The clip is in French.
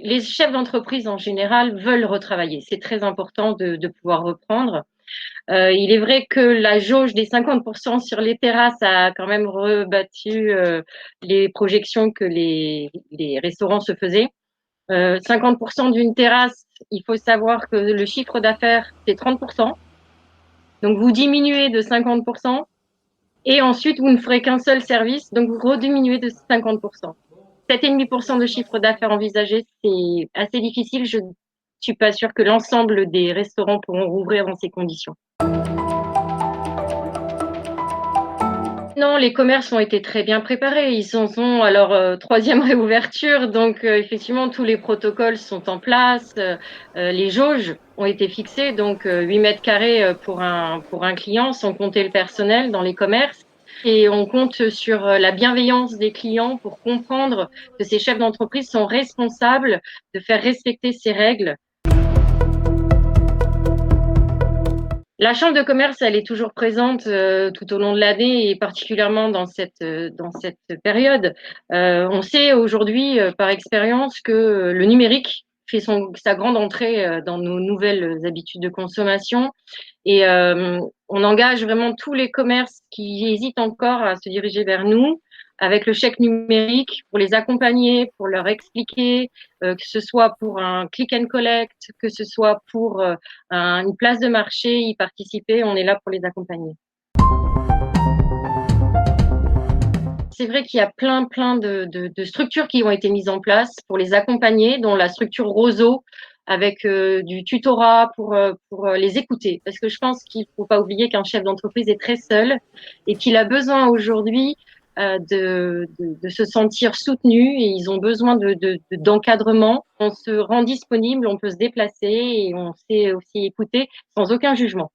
les chefs d'entreprise en général veulent retravailler. C'est très important de pouvoir reprendre. Il est vrai que la jauge des 50% sur les terrasses a quand même rebattu les projections que les restaurants se faisaient. 50% d'une terrasse, il faut savoir que le chiffre d'affaires, c'est 30%. Donc, vous diminuez de 50% et ensuite, vous ne ferez qu'un seul service. Donc, vous rediminuez de 50%. 7,5% de chiffre d'affaires envisagé, c'est assez difficile. Je ne suis pas sûre que l'ensemble des restaurants pourront rouvrir dans ces conditions. Non, les commerces ont été très bien préparés. Ils en sont à leur troisième réouverture, donc effectivement, tous les protocoles sont en place. Les jauges ont été fixées, donc 8 mètres carrés pour un client, sans compter le personnel dans les commerces. Et on compte sur la bienveillance des clients pour comprendre que ces chefs d'entreprise sont responsables de faire respecter ces règles. La chambre de commerce, elle est toujours présente tout au long de l'année et particulièrement dans cette période. On sait aujourd'hui, par expérience, que le numérique fait sa grande entrée dans nos nouvelles habitudes de consommation et on engage vraiment tous les commerces qui hésitent encore à se diriger vers nous avec le chèque numérique pour les accompagner, pour leur expliquer, que ce soit pour un click and collect, que ce soit pour une place de marché, y participer, on est là pour les accompagner. C'est vrai qu'il y a plein de structures qui ont été mises en place pour les accompagner, dont la structure Roseau, avec du tutorat pour les écouter. Parce que je pense qu'il ne faut pas oublier qu'un chef d'entreprise est très seul et qu'il a besoin aujourd'hui de se sentir soutenu et ils ont besoin d'encadrement. On se rend disponible, on peut se déplacer et on sait aussi écouter sans aucun jugement.